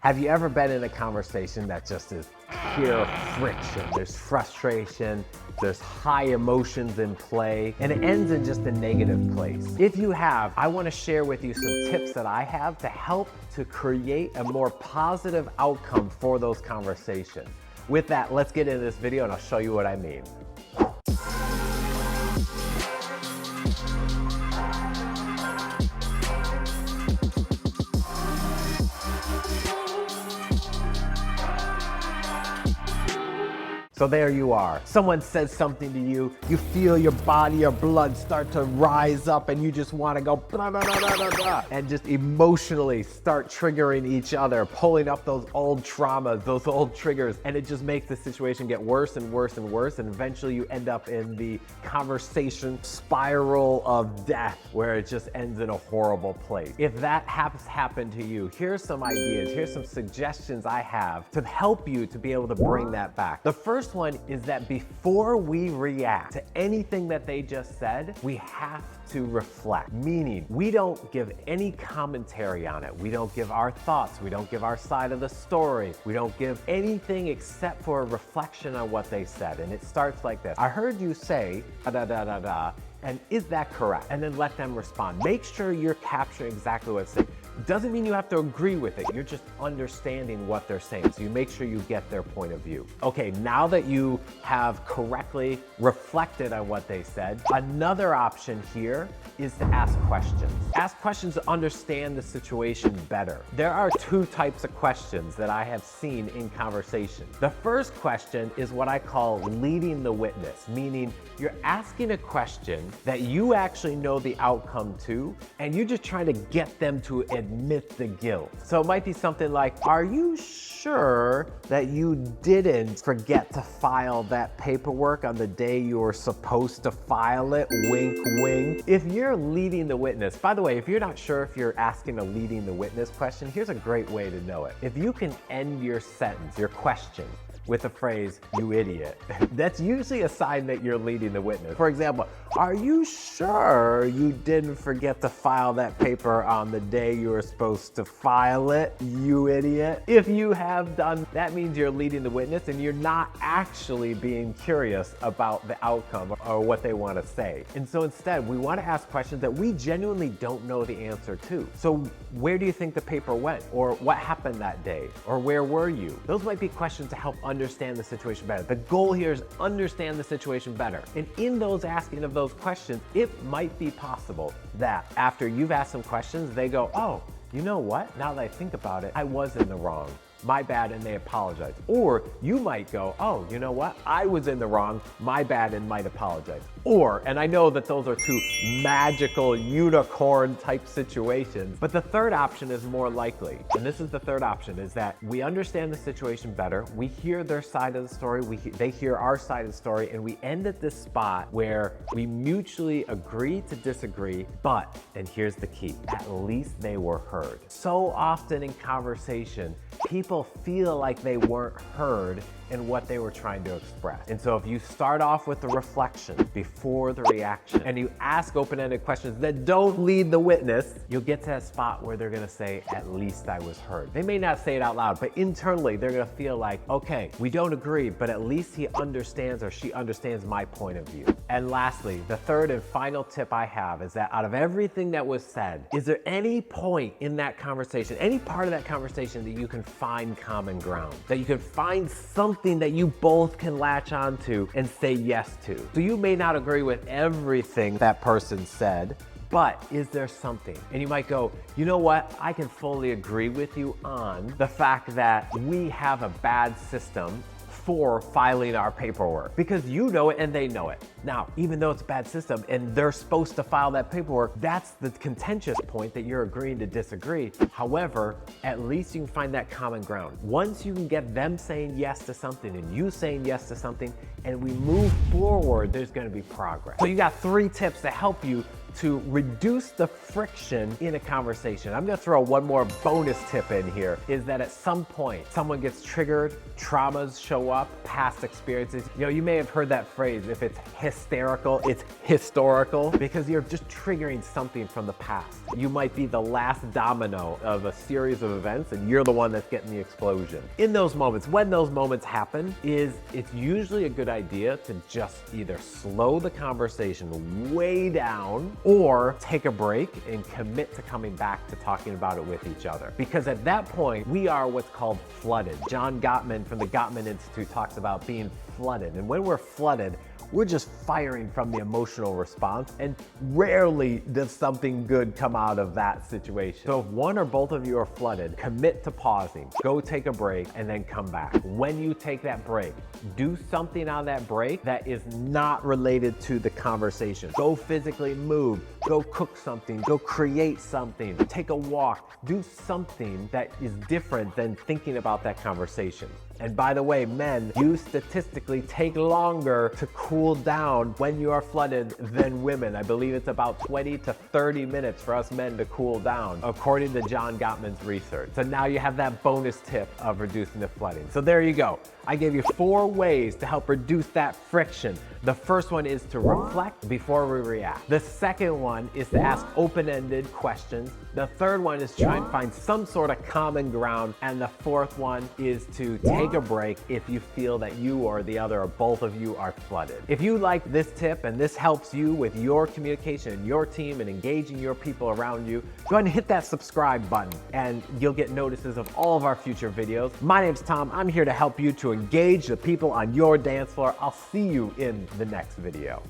Have you ever been in a conversation that just is pure friction? There's frustration, there's high emotions in play, and it ends in just a negative place. If you have, I want to share with you some tips that I have to help to create a more positive outcome for those conversations. With that, let's get into this video and I'll show you what I mean. So there you are. Someone says something to you, you feel your body, your blood start to rise up and you just want to go blah, blah, blah, blah, blah, blah, and just emotionally start triggering each other, pulling up those old traumas, those old triggers, and it just makes the situation get worse and worse and worse, and eventually you end up in the conversation spiral of death where it just ends in a horrible place. If that has happened to you, here's some ideas, here's some suggestions I have to help you to be able to bring that back. The first one is that before we react to anything that they just said, we have to reflect, meaning we don't give any commentary on it. We don't give our thoughts. We don't give our side of the story. We don't give anything except for a reflection on what they said. And it starts like this. I heard you say da da da da da, and is that correct? And then let them respond. Make sure you're capturing exactly what it's saying. Doesn't mean you have to agree with it. You're just understanding what they're saying. So you make sure you get their point of view. Okay, now that you have correctly reflected on what they said, another option here is to ask questions. Ask questions to understand the situation better. There are two types of questions that I have seen in conversations. The first question is what I call leading the witness, meaning you're asking a question that you actually know the outcome to, and you're just trying to get them to admit the guilt. So it might be something like, are you sure that you didn't forget to file that paperwork on the day you were supposed to file it? Wink, wink. If you're leading the witness, by the way, if you're not sure if you're asking a leading the witness question, here's a great way to know it. If you can end your sentence, your question, with the phrase, you idiot, that's usually a sign that you're leading the witness. For example, are you sure you didn't forget to file that paper on the day you were supposed to file it, you idiot? If you have done, that means you're leading the witness and you're not actually being curious about the outcome or what they want to say. And so instead, we want to ask questions that we genuinely don't know the answer to. So where do you think the paper went? Or what happened that day? Or where were you? Those might be questions to help understand the situation better. The goal here is understand the situation better. And in those asking of those questions, it might be possible that after you've asked some questions, they go, oh, you know what? Now that I think about it, I was in the wrong. My bad, and they apologize. Or you might go, oh, you know what? I was in the wrong, my bad, and might apologize. Or, and I know that those are two magical unicorn type situations, but the third option is more likely. And this is the third option, is that we understand the situation better, we hear their side of the story, they hear our side of the story, and we end at this spot where we mutually agree to disagree, but, and here's the key, at least they were heard. So often in conversation, people feel like they weren't heard in what they were trying to express. And so if you start off with the reflection before the reaction, and you ask open-ended questions that don't lead the witness, you'll get to that spot where they're gonna say, at least I was heard. They may not say it out loud, but internally they're gonna feel like, okay, we don't agree, but at least he understands or she understands my point of view. And lastly, the third and final tip I have is that out of everything that was said, is there any point in that conversation, any part of that conversation that you can find common ground, that you can find something that you both can latch onto and say yes to? So you may not agree with everything that person said, but is there something? And you might go, you know what? I can fully agree with you on the fact that we have a bad system for filing our paperwork, because you know it and they know it. Now, even though it's a bad system and they're supposed to file that paperwork, that's the contentious point that you're agreeing to disagree. However, at least you can find that common ground. Once you can get them saying yes to something and you saying yes to something, and we move forward, there's gonna be progress. So you got 3 tips to help you to reduce the friction in a conversation. I'm gonna throw one more bonus tip in here, is that at some point, someone gets triggered, traumas show up, past experiences. You know, you may have heard that phrase, if it's hysterical, it's historical, because you're just triggering something from the past. You might be the last domino of a series of events and you're the one that's getting the explosion. In those moments, when those moments happen, it's usually a good idea to just either slow the conversation way down or take a break and commit to coming back to talking about it with each other. Because at that point, we are what's called flooded. John Gottman from the Gottman Institute talks about being flooded. And when we're flooded, we're just firing from the emotional response, and rarely does something good come out of that situation. So if one or both of you are flooded, commit to pausing, go take a break, and then come back. When you take that break, do something on that break that is not related to the conversation. Go physically move, go cook something, go create something, take a walk, do something that is different than thinking about that conversation. And by the way, men, you statistically take longer to cool down when you are flooded than women. I believe it's about 20 to 30 minutes for us men to cool down, according to John Gottman's research. So now you have that bonus tip of reducing the flooding. So there you go. I gave you 4 ways to help reduce that friction. The first one is to reflect before we react. The second one is to ask open-ended questions. The third one is try and find some sort of common ground. And the fourth one is to take a break if you feel that you or the other or both of you are flooded. If you like this tip and this helps you with your communication and your team and engaging your people around you, go ahead and hit that subscribe button and you'll get notices of all of our future videos. My name's Tom. I'm here to help you to engage the people on your dance floor. I'll see you in the next video.